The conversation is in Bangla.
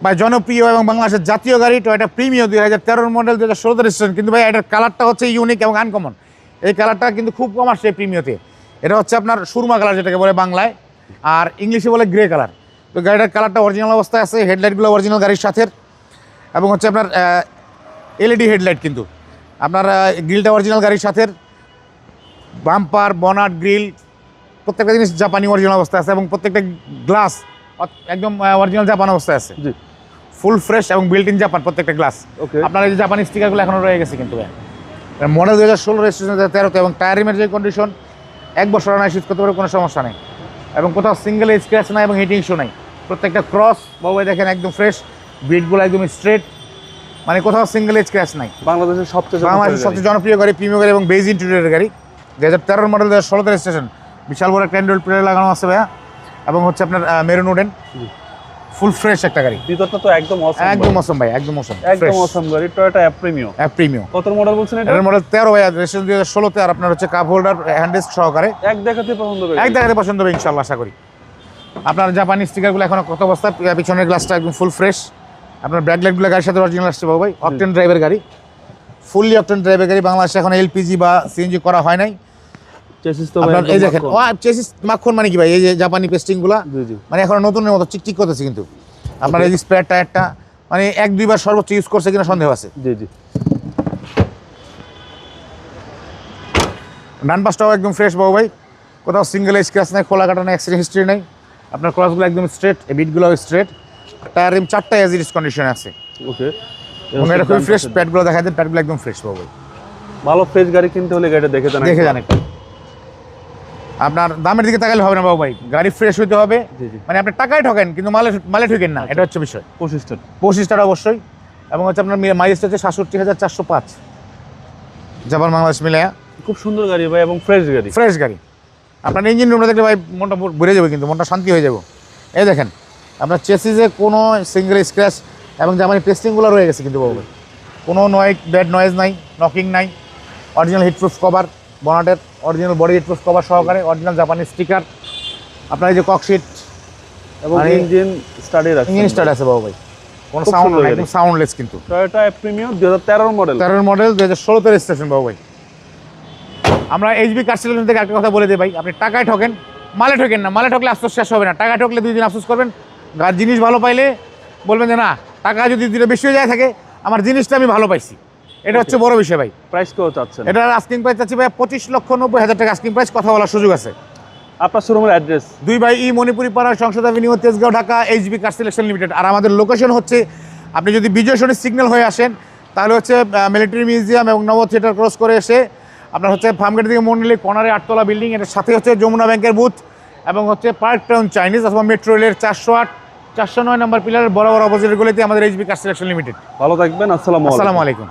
ভাই জনপ্রিয় এবং বাংলাদেশের জাতীয় গাড়ি টয়োটা প্রিমিও 2013 মডেল 2016 রেজিস্ট্রেশন, কিন্তু ভাই এটার কালারটা হচ্ছে ইউনিক এবং আনকমন। এই কালারটা কিন্তু খুব কম আসছে এই প্রিমিওতে। এটা হচ্ছে আপনার সুরমা কালার যেটাকে বলে বাংলায়, আর ইংলিশে বলে গ্রে কালার। তো গাড়িটার কালারটা অরিজিনাল অবস্থায় আছে, হেডলাইটগুলো অরিজিনাল গাড়ির সাথে, এবং হচ্ছে আপনার এলইডি হেডলাইট, কিন্তু আপনার গ্রিলটা অরিজিনাল গাড়ির সাথে, বাম্পার বনাট গ্রিল প্রত্যেকটা জিনিস জাপানি অরিজিনাল অবস্থায় আছে, এবং প্রত্যেকটা গ্লাস একদম অরিজিনাল জাপান অবস্থায় আছে, ফুল ফ্রেশ এবং বিল্ট ইন জাপান প্রত্যেকটা গ্লাস। আপনার এই যে জাপানি স্টিকারগুলো এখনও রয়ে গেছে, কিন্তু মডেল 2016 রেজিস্ট্রেশন 2013, এবং টায়ার রিমের যে কন্ডিশন 1 বছর নয় শীত করতে পারে, কোনো সমস্যা নেই, এবং কোথাও সিঙ্গেল স্ক্র্যাচ নাই এবং হিটিং ইস্যু নাই। প্রত্যেকটা ক্রস বাবু দেখেন একদম ফ্রেশ, বিটগুলো একদম স্ট্রেট, মানে কোথাও সিঙ্গেল স্ক্র্যাচ নাই। বাংলাদেশের সবচেয়ে জনপ্রিয় গাড়ি প্রিমিয়াম গাড়ি এবং বেজ ইন্টেরিয়রের গাড়ি 2013 মডেল 2016 রেজিস্ট্রেশন। বিশাল বড় একটা অ্যান্ড্রয়েড প্লেয়ার লাগানো আছে ভাইয়া, এবং হচ্ছে আপনার মেরুন উডেন, ফুল ফ্রেশ একটা গাড়ি। ভিতরটা তো একদম অসম, একদম অসম ভাই, একদম অসম, একদম অসম গাড়ি। টয়োটা প্রিমিও কত মডেল বলছেন এটা? এর মডেল 13 ভাই, রেজিস্ট্রেশন 2016 তে, আর আপনার হচ্ছে কাপ হোল্ডার হ্যান্ডরেস্ট সহকারে। এক দেখাতে পছন্দ হবে, এক দেখাতে পছন্দ হবে ইনশাআল্লাহ, আশা করি। আপনার জাপানি স্টিকারগুলো এখনো কত অবস্থা, পিছনের গ্লাসটা একদম ফুল ফ্রেশ। আপনার ব্যাকলাইটগুলো গাড়ির সাথে অরিজিনাল আসছে বাবু ভাই। অকটেন ড্রাইভের গাড়ি, ফুললি অকটেন ড্রাইভের গাড়ি। বাংলাদেশে এখন এলপিজি বা সিএনজি করা হয় নাই। চেসিস তো ভাই এই দেখেন, চেসিস মাখন মানে কি ভাই, এই যে জাপানি পেস্টিংগুলো মানে এখন নতুনের মতো চিকচিক করতেছে, কিন্তু আপনার এই যে স্পেয়ার টায়ারটা মানে 1-2 বার সর্বোচ্চ ইউজ করছে কিনা সন্দেহ আছে। ডান পাশটাও একদম ফ্রেশ বাবু ভাই, কোথাও সিঙ্গেল স্ক্র্যাচ নাই, খোলা কাটা নাই, অ্যাক্সিডেন্ট হিস্ট্রি নাই। আপনার ক্রসগুলো একদম স্ট্রেট, বিটগুলো স্ট্রেট, টায়ার রিম 4টা এজ ইট কন্ডিশনে আছে। ওকে, এবং এটা খুব ফ্রেশ। প্যাডগুলো দেখা যায়, প্যাডগুলো একদম ফ্রেশ বাবু ভাই। ভালো ফ্রেশ গাড়ি কিনতে হলে গাড়িটা দেখে জানেন। আপনার দামের দিকে তাকালে হবে না বাবু ভাই, গাড়ি ফ্রেশ হইতে হবে। মানে আপনি টাকায় ঠকেন কিন্তু মালে ঠকেন না, এটা হচ্ছে বিষয়। 25টা অবশ্যই, এবং হচ্ছে আপনার মাইলেজটা হচ্ছে 67,405 জাপান বাংলাদেশ মিলায়া। খুব সুন্দর গাড়ি ভাই, এবং ফ্রেশ গাড়ি। আপনার ইঞ্জিন রুমটা দেখলে ভাই মনটা ভরে যাবে, কিন্তু মনটা শান্তি হয়ে যাবে। এই দেখেন আপনার চেসিসে কোনো সিঙ্গেল স্ক্র্যাচ এবং জাপানি পেস্টিংগুলো রয়ে গেছে, কিন্তু বাবু ভাই কোনো ব্যাড নয়েজ নাই, নকিং নাই। অরিজিনাল হিটপ্রুফ কভার, বনাটের অরিজিনাল বডি হিটপ্রুফ কভার সহকারে, অরিজিনাল জাপানি স্টিকার। আপনার এই যে ককশিট এবং ইঞ্জিন স্টার্ট আছে বাবু ভাই, কোনো সাউন্ড নাই, একদম সাউন্ডলেস। কিন্তু টয়োটা প্রিমিও 2013 মডেল 2016 রেজিস্ট্রেশন বাবু ভাই। আমরা এইচবি কার সিলেকশন থেকে একটা কথা বলে দিই ভাই, আপনি টাকায় ঠকেন, মালে ঠকেন না। মালে ঠকলে আফসোস শেষ হবে না, টাকায় ঠকলে 2 দিন আফসোস করবেন। জিনিস ভালো পাইলে বলবেন যে না, টাকা যদি দুটো বেশি হয়ে যায় থাকে, আমার জিনিসটা আমি ভালো পাইছি, এটা হচ্ছে বড় বিষয় ভাই। প্রাইস কত চাচ্ছেন? এটার আস্কিং প্রাইস চাচ্ছি ভাই 25,90,000 টাকা আস্কিং প্রাইস, কথা বলার সুযোগ আছে। আপনার শোরুমের address? 2 by E Manipuri Para, Sangsad avenue, Tejgaon, Dhaka, HB car selection limited. আর আমাদের লোকেশন হচ্ছে, আপনি যদি বিজয় সরণি সিগন্যাল হয়ে আসেন তাহলে হচ্ছে মিলিটারি মিউজিয়াম এবং নব থিয়েটার ক্রস করে এসে আপনার হচ্ছে ফার্মগেট থেকে মোড় নিলে কর্নারে 8তলা বিল্ডিং, এটার সাথে হচ্ছে যমুনা ব্যাংকের বুথ, এবং হচ্ছে পার্ক টাউন চাইনিজ অথবা মেট্রো রেলের 408 409 নম্বর পিলারের বরাবর অপোজিটের গলিতে আমাদের এইচবি কার সিলেকশন লিমিটেড। ভালো থাকবেন, আসসালামু আলাইকুম।